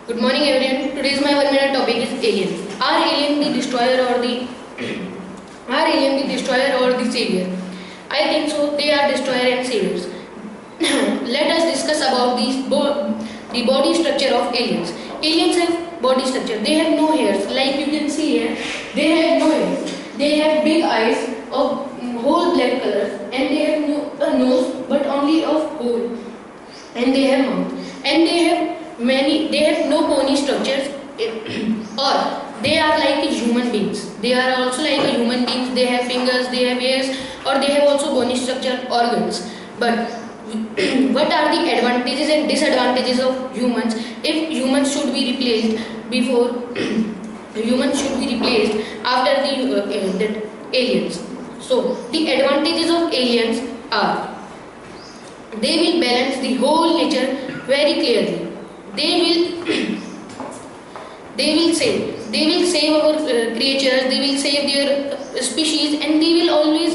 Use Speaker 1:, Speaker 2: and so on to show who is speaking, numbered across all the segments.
Speaker 1: Good morning everyone. Today's my 1 minute topic is aliens. Are alien the destroyer or the are alien the destroyer or the savior? I think so. They are destroyer and saviors. Let us discuss about the body structure of aliens. Aliens have body structure. They have no hairs. Like you can see here, they have no hairs. They have big eyes of whole black color, and they have no a nose but only of whole, and they have mouth, and they have no bony structures or they are like human beings. They are also like a human beings. They have fingers, they have ears, or they have also bony structure organs. But what are the advantages and disadvantages of humans if humans should be replaced before humans should be replaced after that aliens? So the advantages of aliens are they will balance the whole nature very clearly. They will they will save our creatures. They will save their species, and they will always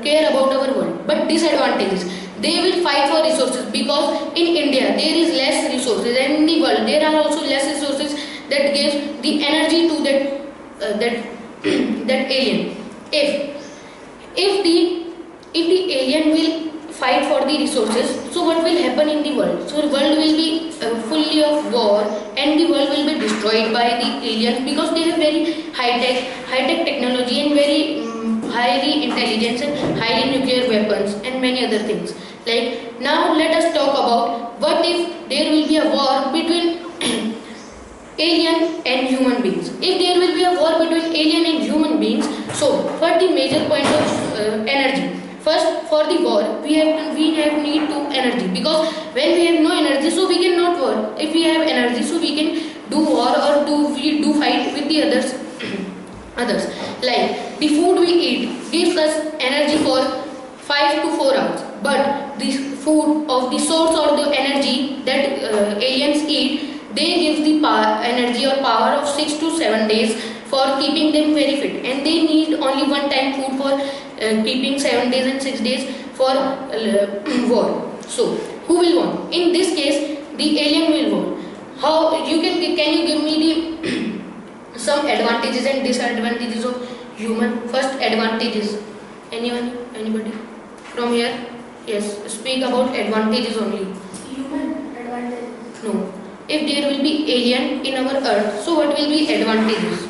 Speaker 1: care about our world. But disadvantages, they will fight for resources, because in India there is less resources, and in the world there are also less resources that gives the energy to that alien. If the alien will fight for the resources, so what will happen in the world? So the world will be fully of war, and the world will be destroyed by the aliens, because they have very high tech technology, and very highly intelligence, and highly nuclear weapons, and many other things. Like, now let us talk about what if there will be a war between alien and human beings. If there will be a war between alien and human beings, so what the major point of energy? First, for the war, we have need to energy, because when we have no energy, so we cannot war. If we have energy, so we can do war, or we do fight with the others. Like, the food we eat gives us energy for 5 to 4 hours, but the food of the source or the energy that aliens eat, they give the energy or power of 6 to 7 days for keeping them very fit, and they need only one time food for keeping 7 days and 6 days for war. So who will win? In this case, the alien will win. How you can you give me the some advantages and disadvantages of human? First, advantages. Anybody from here? Yes, speak about advantages only.
Speaker 2: Human advantage.
Speaker 1: No. If there will be alien in our earth, so what will be advantages?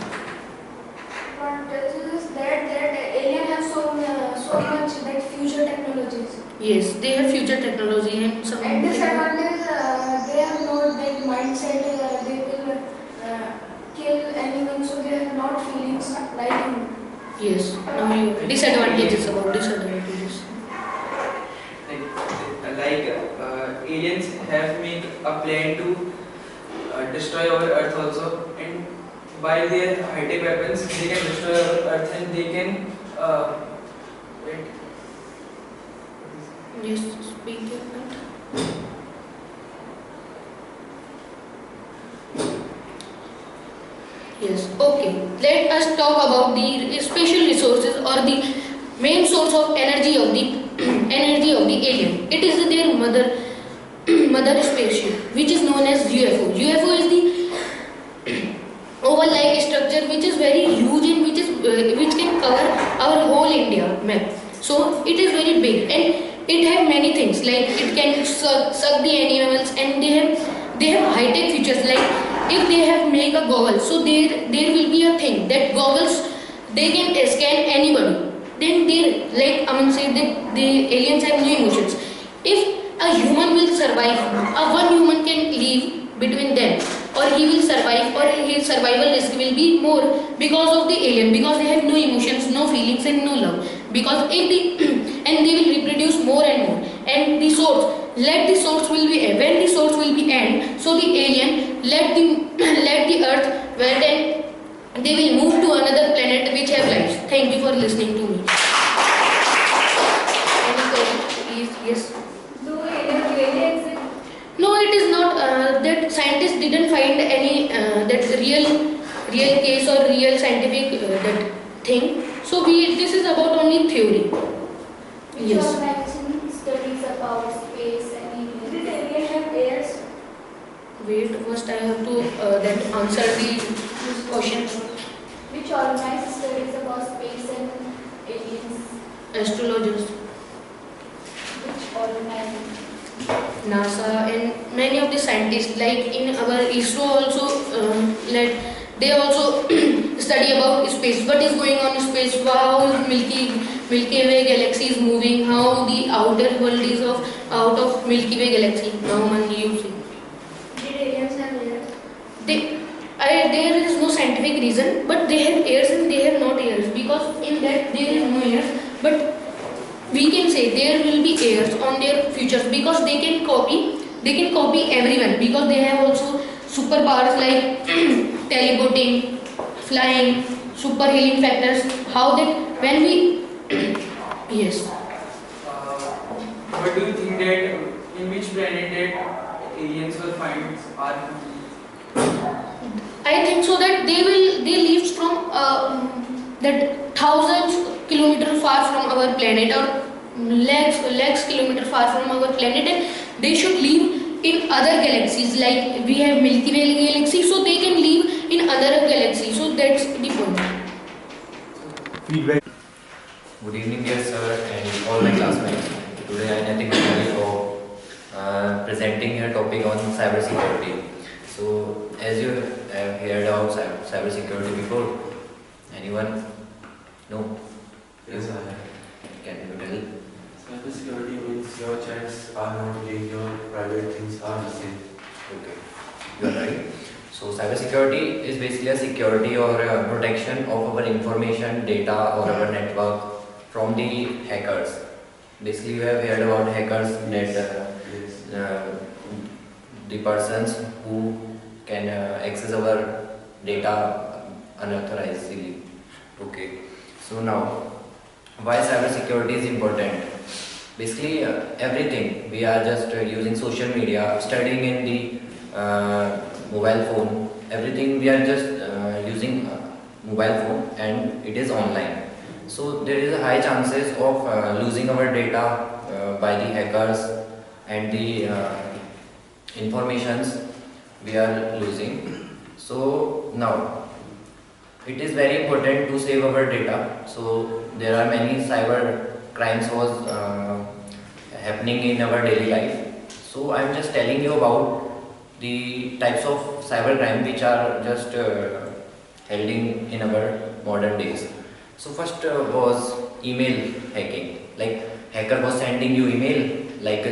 Speaker 2: Advantages is that alien have so much that future technologies.
Speaker 1: Yes, they have future technology and some.
Speaker 2: And disadvantage, they have not that mindset. They will kill anyone, so they have not feelings like human.
Speaker 1: Yes. Now you disadvantages about disadvantages.
Speaker 3: Aliens have made a plan to destroy our earth also, and by their high-tech weapons they can destroy our earth, and they can wait.
Speaker 1: Yes, speak your point. Yes, okay. Let us talk about the special resources or the main source of energy of the alien. It is their mother spaceship, which is known as UFO. UFO is the oval-like structure which is very huge, and which can cover our whole India map. So it is very big, and it have many things, like it can suck the animals, and they have high-tech features. Like, if they have make a goggle, so there will be a thing that goggles they can scan anybody. Then they, like Aman said, that the aliens have no emotions. If a human will survive, one human can live between them, or he will survive, or his survival risk will be more because of the alien, because they have no emotions, no feelings, and no love. Because if and they will reproduce more and more, and the source, let the source will be when the source will be end, so the alien let the earth, where then they will move to another planet which have lives. Thank you for listening to me. Any question, please? Yes.
Speaker 2: Do aliens really exist?
Speaker 1: No, it is not. That scientists didn't find any that real case or real scientific that thing. So this is about only theory.
Speaker 2: Which
Speaker 1: Yes.
Speaker 2: organization studies about space and aliens? Did alien have ears?
Speaker 1: Wait, first I have to then answer the question.
Speaker 2: Which organized studies about space and aliens?
Speaker 1: Astrologers,
Speaker 2: Which organized?
Speaker 1: NASA, and many of the scientists, like in our ISRO also, they also study about space. What is going on in space? How is Milky Way galaxy is moving? How the outer world is of out of Milky Way galaxy? Now, man, you see.
Speaker 2: Did aliens have ears?
Speaker 1: There is no scientific reason, but they have ears and they have not ears, because in that there is no ears. But we can say there will be ears on their futures, because they can copy everyone, because they have also superpowers like teleporting, flying, super healing factors. How that when we yes.
Speaker 3: What do you think that in which planet that aliens will find our
Speaker 1: I think so that they live from that thousands kilometers far from our planet, or lakhs kilometers far from our planet, and they should live in other galaxies. Like we have Milky Way galaxy, so they can live in other galaxies. So that's the point.
Speaker 4: Feedback. Good evening, dear sir, and all my classmates. Today I am Natik Kumari for presenting a topic on cybersecurity. So, as you have heard about cybersecurity before, anyone? No?
Speaker 5: Yes, I have.
Speaker 4: Can you tell?
Speaker 5: Cybersecurity means your chats are not leaked, your private things are missing.
Speaker 4: Okay, you are right. So, cybersecurity is basically a security or a protection of our information, data, or our network from the hackers. Basically, you have heard about hackers that
Speaker 5: Yes.
Speaker 4: the persons who can access our data unauthorizedly. Okay. So now, why cybersecurity is important? Basically, everything we are just using social media, studying in the mobile phone. Everything we are just using mobile phone, and it is online. So there is a high chances of losing our data by the hackers, and the informations we are losing. So now it is very important to save our data. So there are many cyber crimes was happening in our daily life. So I am just telling you about the types of cyber crime which are just holding in our modern days. So first was email hacking. Like hacker was sending you email like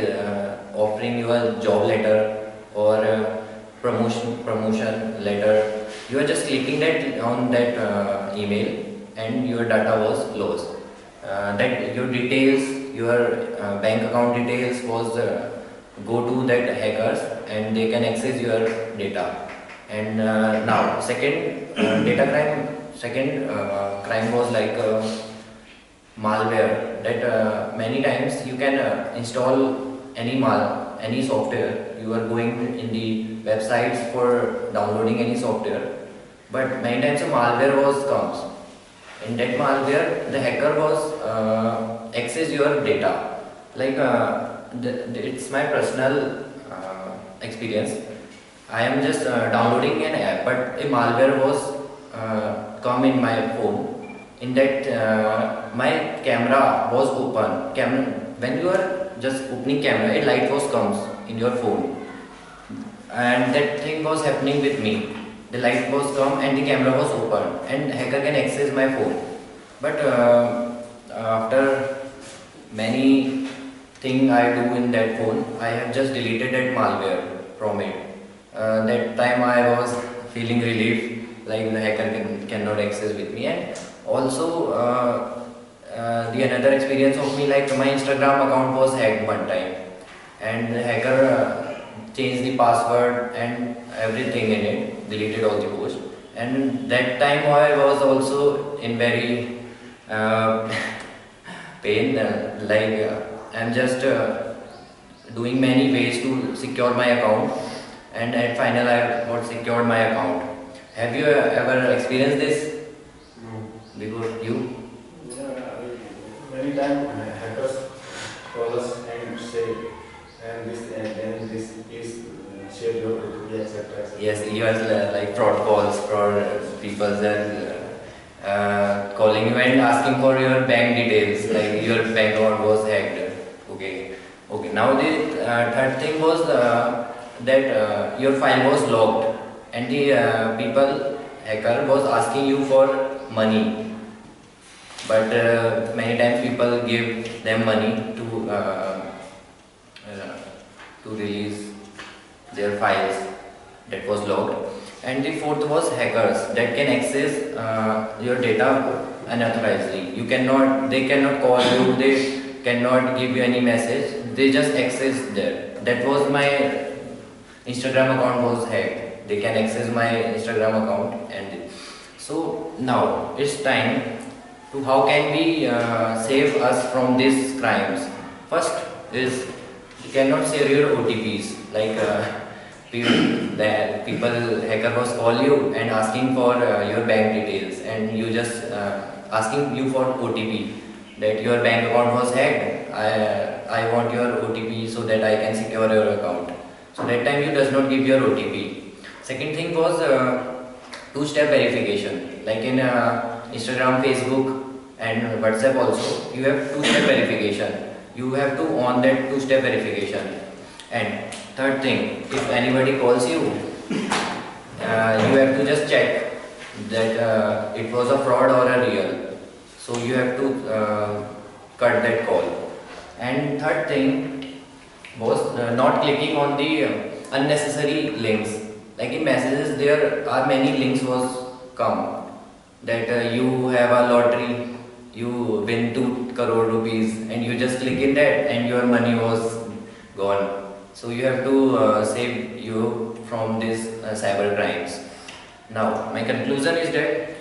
Speaker 4: offering you a job letter or promotion letter. You are just clicking that on that email, and your data was lost. That your details, your bank account details was go to that hackers, and they can access your data. And now second data crime. Second crime was like malware. That many times you can install any software. You are going in the websites for downloading any software, but many times a malware was comes. In that malware, the hacker was access your data. Like it's my personal experience. I am just downloading an app, but a malware was come in my phone. In that my camera was open. When you are just opening camera, a light was comes in your phone, and that thing was happening with me. The light was come and the camera was open, and hacker can access my phone. But after many thing I do in that phone, I have just deleted that malware from it. That time I was feeling relief, like the hacker cannot access with me. And also the another experience of me, like my Instagram account was hacked one time, and the hacker changed the password and everything in it, deleted all the posts. And that time I was also in very pain, I'm just doing many ways to secure my account, and at final I got secured my account. Have you ever experienced this
Speaker 5: No.
Speaker 4: before you?
Speaker 5: Many times hackers call us and say, and this is share your OTP, etc.
Speaker 4: Yes, even like fraud calls, fraud people that calling you and asking for your bank details, like your bank account was hacked. Okay, okay. Now the third thing was that your file was locked, and the people hacker was asking you for money. But many times people give them money to release their files that was locked. And the fourth was hackers that can access your data unauthorizedly. They cannot call you, they cannot give you any message, they just access that. That was my Instagram account was hacked. They can access my Instagram account, and so now it's time to how can we save us from these crimes. First is you cannot share your OTPs, like people hacker was call you and asking for your bank details, and you just asking you for OTP that your bank account was hacked. I want your OTP so that I can secure your account. So that time you does not give your OTP. Second thing was two-step verification. Like in Instagram, Facebook, and WhatsApp also, you have two-step verification. You have to on that two-step verification. And third thing, if anybody calls you, you have to just check that it was a fraud or a real. So you have to cut that call. And third thing was not clicking on the unnecessary links. Like in messages, there are many links was come that you have a lottery, you win 2 crore rupees, and you just click in that and your money was gone. So you have to save you from these cyber crimes. Now my conclusion is that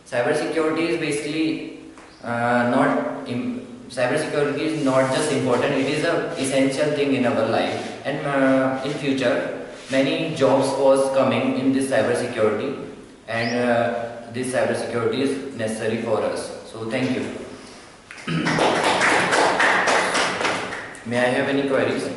Speaker 4: cyber security is basically cyber security is not just important, it is a essential thing in our life, and in future many jobs was coming in this cyber security, and this cyber security is necessary for us. So thank you. May I have any queries?